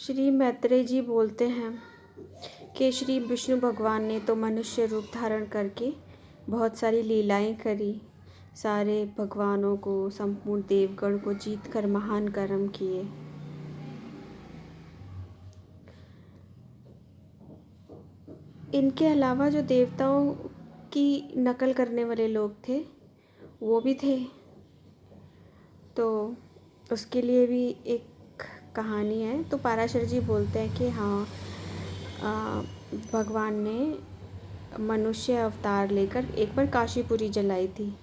श्री मैत्रेय जी बोलते हैं कि श्री विष्णु भगवान ने तो मनुष्य रूप धारण करके बहुत सारी लीलाएं करी, सारे भगवानों को, संपूर्ण देवगण को जीत कर महान कर्म किए। इनके अलावा जो देवताओं की नकल करने वाले लोग थे वो भी थे, तो उसके लिए भी एक कहानी है। तो पाराशर जी बोलते हैं कि हाँ, भगवान ने मनुष्य अवतार लेकर एक बार काशीपुरी जलाई थी।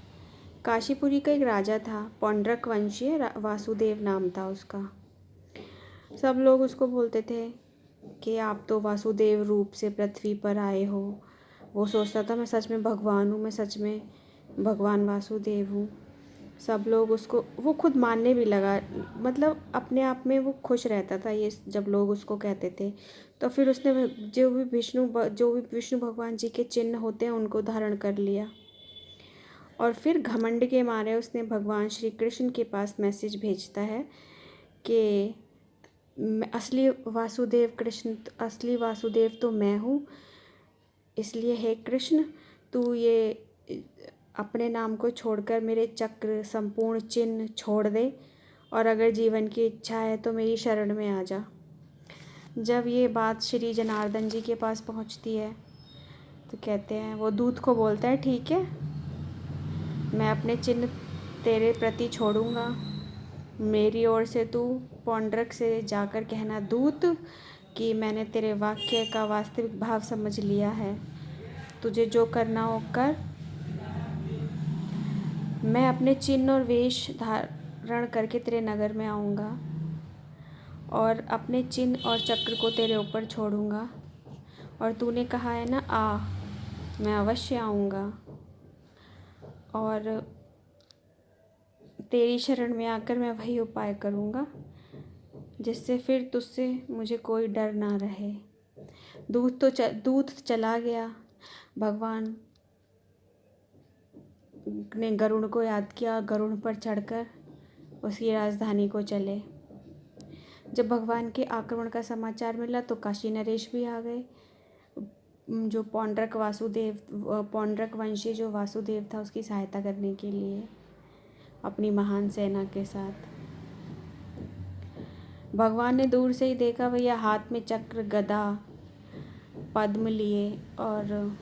काशीपुरी का एक राजा था, पौंड्रक वंशीय, वासुदेव नाम था उसका। सब लोग उसको बोलते थे कि आप तो वासुदेव रूप से पृथ्वी पर आए हो। वो सोचता था मैं सच में भगवान हूँ, मैं सच में भगवान वासुदेव हूँ। सब लोग उसको, वो खुद मानने भी लगा, मतलब अपने आप में वो खुश रहता था ये जब लोग उसको कहते थे। तो फिर उसने जो भी विष्णु भगवान जी के चिन्ह होते हैं उनको धारण कर लिया, और फिर घमंड के मारे उसने भगवान श्री कृष्ण के पास मैसेज भेजता है कि असली वासुदेव तो मैं हूँ, इसलिए हे कृष्ण तू ये अपने नाम को छोड़कर मेरे चक्र, संपूर्ण चिन्ह छोड़ दे, और अगर जीवन की इच्छा है तो मेरी शरण में आ जा। जब ये बात श्री जनार्दन जी के पास पहुंचती है तो कहते हैं, वो दूत को बोलता है ठीक है, मैं अपने चिन्ह तेरे प्रति छोड़ूंगा। मेरी ओर से तू पौंड्रक से जाकर कहना दूत कि मैंने तेरे वाक्य का वास्तविक भाव समझ लिया है, तुझे जो करना हो कर। मैं अपने चिन्ह और वेश धारण करके तेरे नगर में आऊँगा और अपने चिन्ह और चक्र को तेरे ऊपर छोड़ूंगा, और तूने कहा है ना आ, मैं अवश्य आऊँगा और तेरी शरण में आकर मैं वही उपाय करूँगा जिससे फिर तुझसे मुझे कोई डर ना रहे। दूत चला गया। भगवान ने गरुड़ को याद किया, गरुड़ पर चढ़कर उसकी राजधानी को चले। जब भगवान के आक्रमण का समाचार मिला तो काशी नरेश भी आ गए, जो पौंड्रक वंशी जो वासुदेव था उसकी सहायता करने के लिए अपनी महान सेना के साथ। भगवान ने दूर से ही देखा, भैया हाथ में चक्र, गदा, पद्म लिए और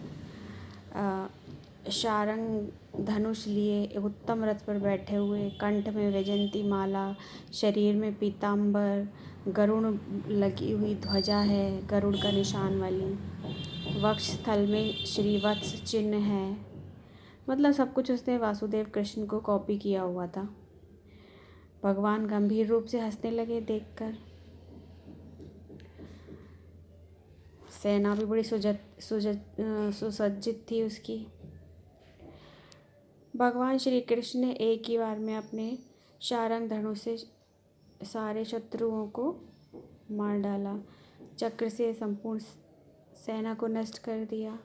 शारंग धनुष लिए एक उत्तम रथ पर बैठे हुए, कंठ में वैजयंती माला, शरीर में पीताम्बर, गरुड़ लगी हुई ध्वजा है, गरुड़ का निशान वाली, वक्ष स्थल में श्रीवत्स चिन्ह है। मतलब सब कुछ उसने वासुदेव कृष्ण को कॉपी किया हुआ था। भगवान गंभीर रूप से हंसने लगे देखकर। सेना भी बड़ी सुसज्जित थी उसकी। भगवान श्री कृष्ण ने एक ही बार में अपने शारंग धनुष से सारे शत्रुओं को मार डाला, चक्र से संपूर्ण सेना को नष्ट कर दिया,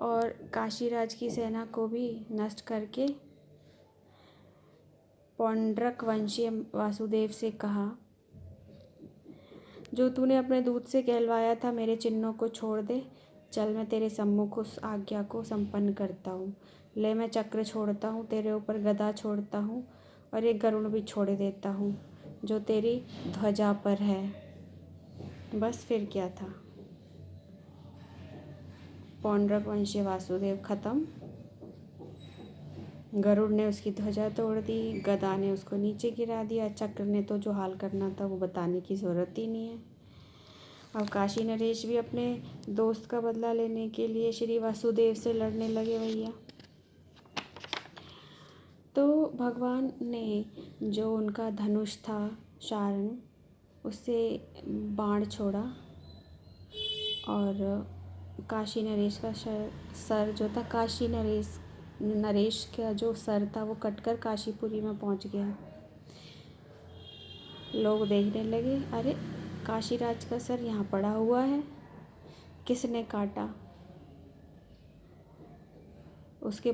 और काशीराज की सेना को भी नष्ट करके पौंड्रक वंशीय वासुदेव से कहा, जो तूने अपने दूत से कहलवाया था मेरे चिन्हों को छोड़ दे, चल मैं तेरे सम्मुख उस आज्ञा को संपन्न करता हूँ। ले मैं चक्र छोड़ता हूँ, तेरे ऊपर गदा छोड़ता हूँ, और एक गरुड़ भी छोड़ देता हूँ जो तेरी ध्वजा पर है। बस फिर क्या था, पौंड्रक वंशीय वासुदेव खत्म। गरुड़ ने उसकी ध्वजा तोड़ दी, गदा ने उसको नीचे गिरा दिया, चक्र ने तो जो हाल करना था वो बताने की ज़रूरत ही नहीं है। अब काशी नरेश भी अपने दोस्त का बदला लेने के लिए श्री वासुदेव से लड़ने लगे भैया। तो भगवान ने जो उनका धनुष था शारंग, उससे बाण छोड़ा और काशी नरेश का सर जो था, नरेश का जो सर था वो कटकर काशीपुरी में पहुंच गया। लोग देखने लगे, अरे काशीराज का सर यहाँ पड़ा हुआ है, किसने काटा? उसके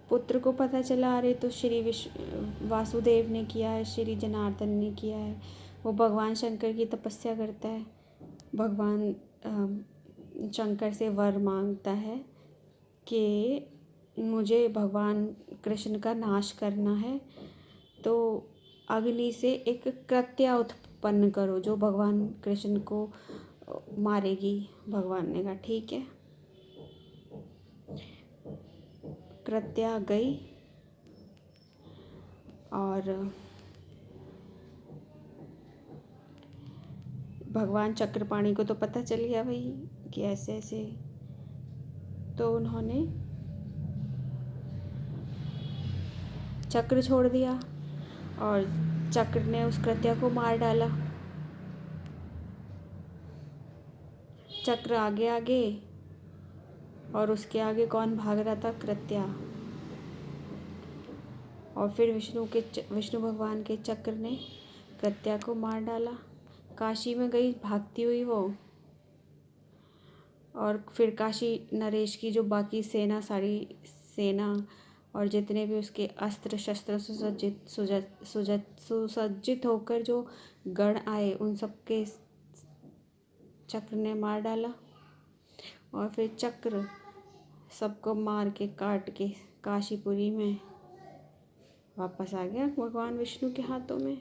पुत्र को पता चला, अरे तो वासुदेव ने किया है, श्री जनार्दन ने किया है। वो भगवान शंकर की तपस्या करता है। भगवान शंकर से वर मांगता है कि मुझे भगवान कृष्ण का नाश करना है, तो अग्नि से एक कृत्या उत्पन्न करो जो भगवान कृष्ण को मारेगी। भगवान ने कहा ठीक है। कृत्या गई और भगवान चक्रपाणि को तो पता चल गया भाई कि ऐसे ऐसे, तो उन्होंने चक्र छोड़ दिया और चक्र ने उस कृत्या को मार डाला। चक्र आगे आगे और उसके आगे कौन भाग रहा था? कृत्या। और फिर विष्णु भगवान के चक्र ने कृत्या को मार डाला। काशी में गई भागती हुई वो, और फिर काशी नरेश की जो बाकी सेना, सारी सेना और जितने भी उसके अस्त्र शस्त्र सुसज्जित होकर जो गण आए, उन सबके चक्र ने मार डाला। और फिर चक्र सबको मार के काट के काशीपुरी में वापस आ गया भगवान विष्णु के हाथों में।